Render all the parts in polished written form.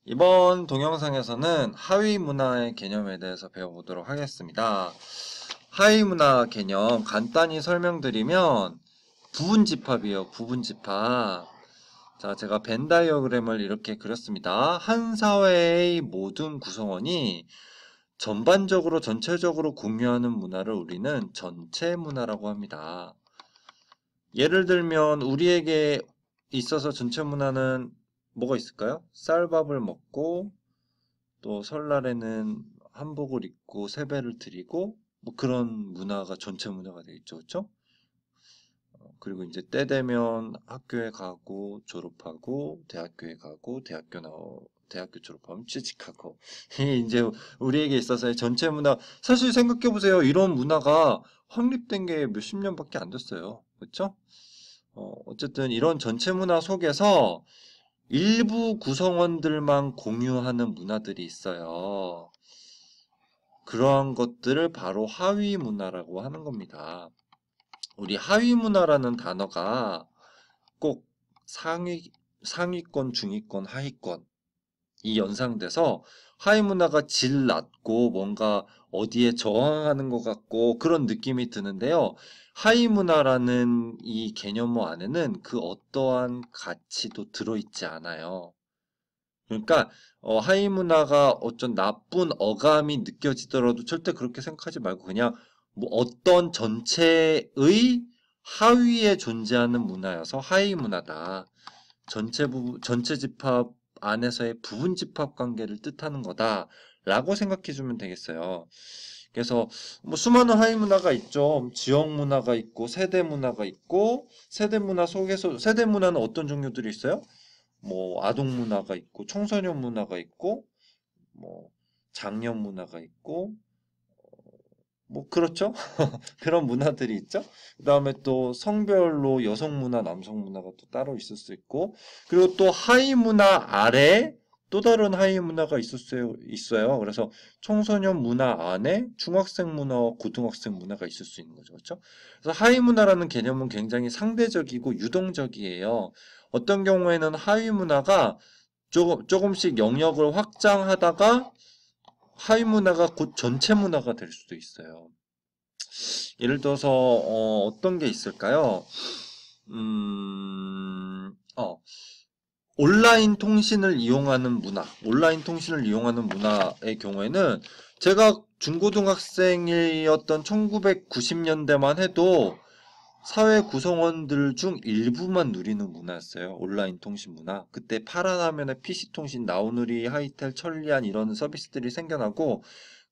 이번 동영상에서는 하위 문화의 개념에 대해서 배워보도록 하겠습니다. 하위 문화 개념 간단히 설명드리면 부분집합이에요. 부분집합. 자, 제가 벤 다이어그램을 이렇게 그렸습니다. 한 사회의 모든 구성원이 전반적으로 전체적으로 공유하는 문화를 우리는 전체 문화라고 합니다. 예를 들면 우리에게 있어서 전체 문화는 뭐가 있을까요? 쌀밥을 먹고 또 설날에는 한복을 입고 세배를 드리고 뭐 그런 문화가 전체 문화가 되겠죠. 그렇죠? 그리고 이제 때 되면 학교에 가고 졸업하고 대학교에 가고 대학교 졸업하면 취직하고 이게 이제 우리에게 있어서의 전체 문화. 사실 생각해 보세요. 이런 문화가 확립된 게 몇십 년밖에 안 됐어요. 그렇죠? 어쨌든 이런 전체 문화 속에서 일부 구성원들만 공유하는 문화들이 있어요. 그러한 것들을 바로 하위 문화라고 하는 겁니다. 우리 하위 문화라는 단어가 꼭 상위권, 중위권, 하위권 이 연상돼서 하위 문화가 질 낮고 뭔가 어디에 저항하는 것 같고 그런 느낌이 드는데요. 하위 문화라는 이 개념 안에는 그 어떠한 가치도 들어있지 않아요. 그러니까 하위 문화가 어쩐 나쁜 어감이 느껴지더라도 절대 그렇게 생각하지 말고 그냥 뭐 어떤 전체의 하위에 존재하는 문화여서 하위 문화다. 전체 집합 안에서의 부분 집합 관계를 뜻하는 거다라고 생각해 주면 되겠어요. 그래서 뭐 수많은 하위 문화가 있죠. 지역 문화가 있고 세대 문화가 있고 세대 문화 속에서 세대 문화는 어떤 종류들이 있어요? 뭐 아동 문화가 있고 청소년 문화가 있고 뭐 장년 문화가 있고 뭐 그렇죠? 그런 문화들이 있죠. 그다음에 또 성별로 여성 문화, 남성 문화가 또 따로 있을 수 있고 그리고 또 하위 문화 아래 또 다른 하위 문화가 있어요. 그래서 청소년 문화 안에 중학생 문화와 고등학생 문화가 있을 수 있는 거죠. 그렇죠? 그래서 하위 문화라는 개념은 굉장히 상대적이고 유동적이에요. 어떤 경우에는 하위 문화가 조금씩 영역을 확장하다가 하위 문화가 곧 전체 문화가 될 수도 있어요. 예를 들어서 어떤 게 있을까요? 음, 어, 온라인 통신을 이용하는 문화의 경우에는 제가 중고등학생이었던 1990년대만 해도 사회 구성원들 중 일부만 누리는 문화였어요. 온라인 통신 문화. 그때 파란 화면에 PC통신, 나우누리, 하이텔, 천리안 이런 서비스들이 생겨나고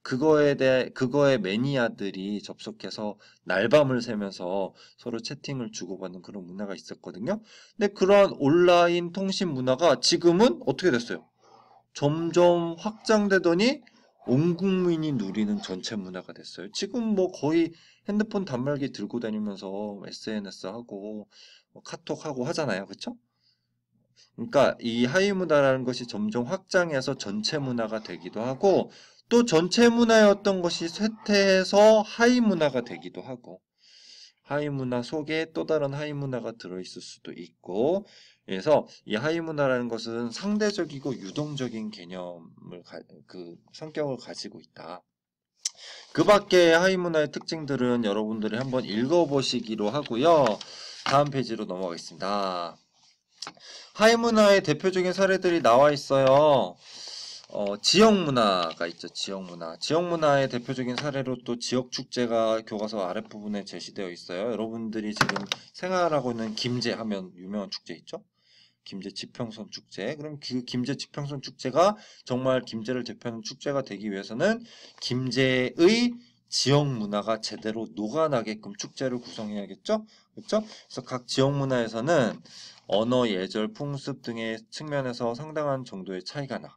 그거에 매니아들이 접속해서 날밤을 새면서 서로 채팅을 주고받는 그런 문화가 있었거든요. 근데 그런 온라인 통신 문화가 지금은 어떻게 됐어요? 점점 확장되더니 온 국민이 누리는 전체 문화가 됐어요. 지금 뭐 거의 핸드폰 단말기 들고 다니면서 SNS 하고 카톡 하고 하잖아요. 그쵸? 그러니까 이 하위 문화라는 것이 점점 확장해서 전체 문화가 되기도 하고 또 전체 문화였던 것이 쇠퇴해서 하위 문화가 되기도 하고 하위 문화 속에 또 다른 하위 문화가 들어있을 수도 있고 그래서 이 하위 문화라는 것은 상대적이고 유동적인 그 성격을 가지고 있다. 그 밖에 하위 문화의 특징들은 여러분들이 한번 읽어보시기로 하고요. 다음 페이지로 넘어가겠습니다. 하위 문화의 대표적인 사례들이 나와 있어요. 지역 문화가 있죠. 지역 문화. 지역 문화의 대표적인 사례로 또 지역 축제가 교과서 아랫부분에 제시되어 있어요. 여러분들이 지금 생활하고 있는 김제 하면 유명한 축제 있죠? 김제 지평선 축제. 그럼 그 김제 지평선 축제가 정말 김제를 대표하는 축제가 되기 위해서는 김제의 지역 문화가 제대로 녹아나게끔 축제를 구성해야겠죠? 그렇죠? 그래서 각 지역 문화에서는 언어, 예절, 풍습 등의 측면에서 상당한 정도의 차이가 나.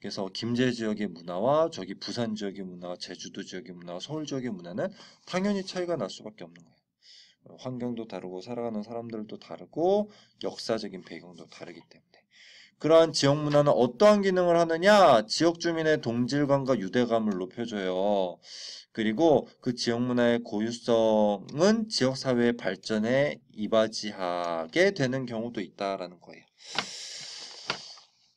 그래서 김제 지역의 문화와 저기 부산 지역의 문화, 제주도 지역의 문화, 서울 지역의 문화는 당연히 차이가 날 수밖에 없는 거예요. 환경도 다르고 살아가는 사람들도 다르고 역사적인 배경도 다르기 때문에 그러한 지역 문화는 어떠한 기능을 하느냐? 지역 주민의 동질감과 유대감을 높여줘요. 그리고 그 지역 문화의 고유성은 지역 사회의 발전에 이바지하게 되는 경우도 있다라는 거예요.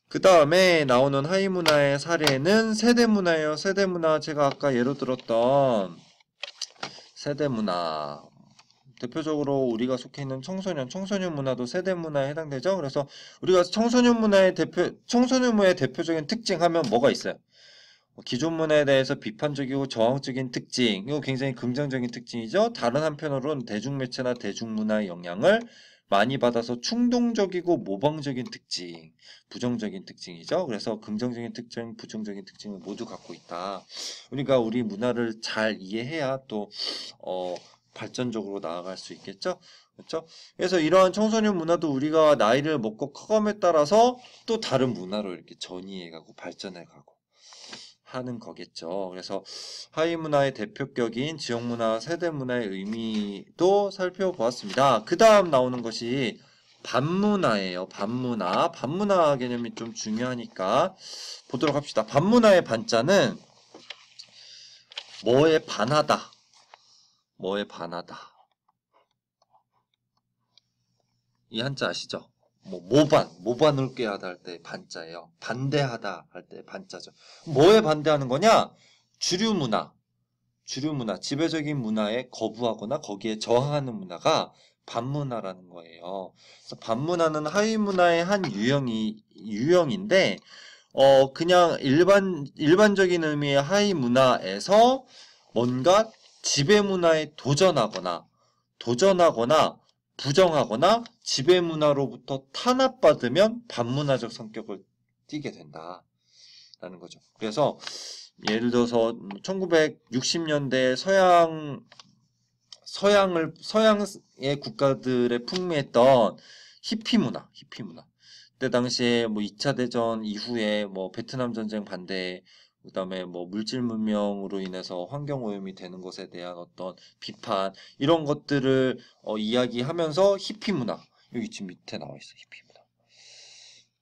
그 다음에 나오는 하위 문화의 사례는 세대 문화예요. 세대 문화 제가 아까 예로 들었던 세대 문화. 대표적으로 우리가 속해 있는 청소년 문화도 세대 문화에 해당되죠. 그래서 우리가 청소년 문화의 대표적인 특징 하면 뭐가 있어요? 기존 문화에 대해서 비판적이고 저항적인 특징, 이거 굉장히 긍정적인 특징이죠. 다른 한편으로는 대중매체나 대중문화의 영향을 많이 받아서 충동적이고 모방적인 특징, 부정적인 특징이죠. 그래서 긍정적인 특징, 부정적인 특징을 모두 갖고 있다. 우리가 우리 문화를 잘 이해해야 또 발전적으로 나아갈 수 있겠죠. 그렇죠? 그래서 이러한 청소년 문화도 우리가 나이를 먹고 커감에 따라서 또 다른 문화로 이렇게 전이해가고 발전해가고 하는 거겠죠. 그래서 하위 문화의 대표격인 지역 문화, 세대 문화의 의미도 살펴보았습니다. 그 다음 나오는 것이 반문화예요. 반문화. 반문화 개념이 좀 중요하니까 보도록 합시다. 반문화의 반자는 뭐에 반하다. 뭐에 반하다. 이 한자 아시죠? 모반을 꾀하다 할 때 반자예요. 반대하다 할 때 반자죠. 뭐에 반대하는 거냐? 주류 문화, 지배적인 문화에 거부하거나 거기에 저항하는 문화가 반문화라는 거예요. 그래서 반문화는 하위 문화의 한 유형인데, 그냥 일반적인 의미의 하위 문화에서 뭔가 지배 문화에 도전하거나 부정하거나 지배 문화로부터 탄압받으면 반문화적 성격을 띠게 된다라는 거죠. 그래서 예를 들어서 1960년대 서양의 국가들에 풍미했던 히피 문화. 그때 당시에 뭐 2차 대전 이후에 뭐 베트남 전쟁 반대, 그다음에 뭐 물질 문명으로 인해서 환경 오염이 되는 것에 대한 어떤 비판, 이런 것들을 이야기하면서 히피 문화, 여기 지금 밑에 나와 있어.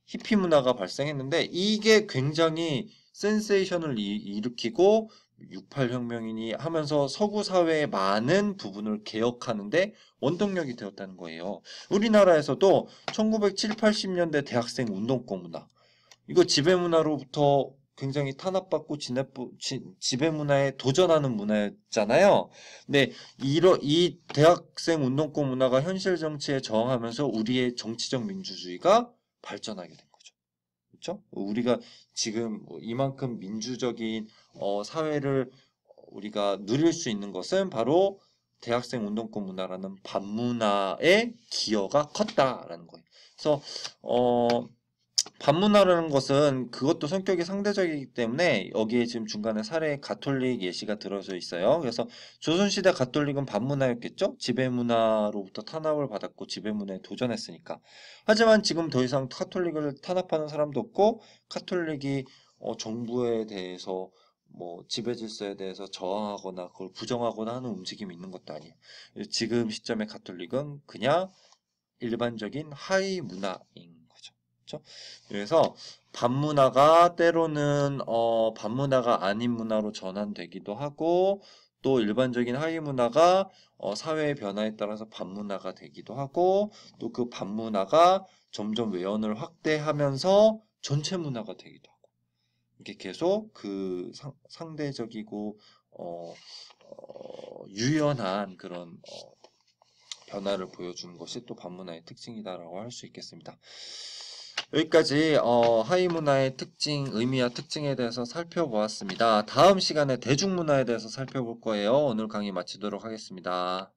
히피 문화가 발생했는데 이게 굉장히 센세이션을 일으키고 68혁명이니 하면서 서구 사회의 많은 부분을 개혁하는데 원동력이 되었다는 거예요. 우리나라에서도 1970, 80년대 대학생 운동권 문화, 이거 지배문화로부터 굉장히 탄압받고 지배문화에 도전하는 문화였잖아요. 근데 이 대학생 운동권 문화가 현실 정치에 저항하면서 우리의 정치적 민주주의가 발전하게 된 거죠. 그렇죠? 우리가 지금 이만큼 민주적인 사회를 우리가 누릴 수 있는 것은 바로 대학생 운동권 문화라는 반문화의 기여가 컸다라는 거예요. 그래서 반문화라는 것은 그것도 성격이 상대적이기 때문에 여기에 지금 중간에 사례 가톨릭 예시가 들어져 있어요. 그래서 조선시대 가톨릭은 반문화였겠죠? 지배문화로부터 탄압을 받았고 지배문화에 도전했으니까. 하지만 지금 더 이상 가톨릭을 탄압하는 사람도 없고 가톨릭이 정부에 대해서 뭐 지배질서에 대해서 저항하거나 그걸 부정하거나 하는 움직임이 있는 것도 아니에요. 지금 시점의 가톨릭은 그냥 일반적인 하위 문화인 거죠. 그렇죠? 그래서 반문화가 때로는 반문화가 아닌 문화로 전환되기도 하고, 또 일반적인 하위 문화가 사회의 변화에 따라서 반문화가 되기도 하고, 또 그 반문화가 점점 외연을 확대하면서 전체 문화가 되기도 하고, 이렇게 계속 그 상대적이고 유연한 그런 변화를 보여주는 것이 또 반문화의 특징이다라고 할 수 있겠습니다. 여기까지 하위 문화의 특징, 의미와 특징에 대해서 살펴보았습니다. 다음 시간에 대중문화에 대해서 살펴볼 거예요. 오늘 강의 마치도록 하겠습니다.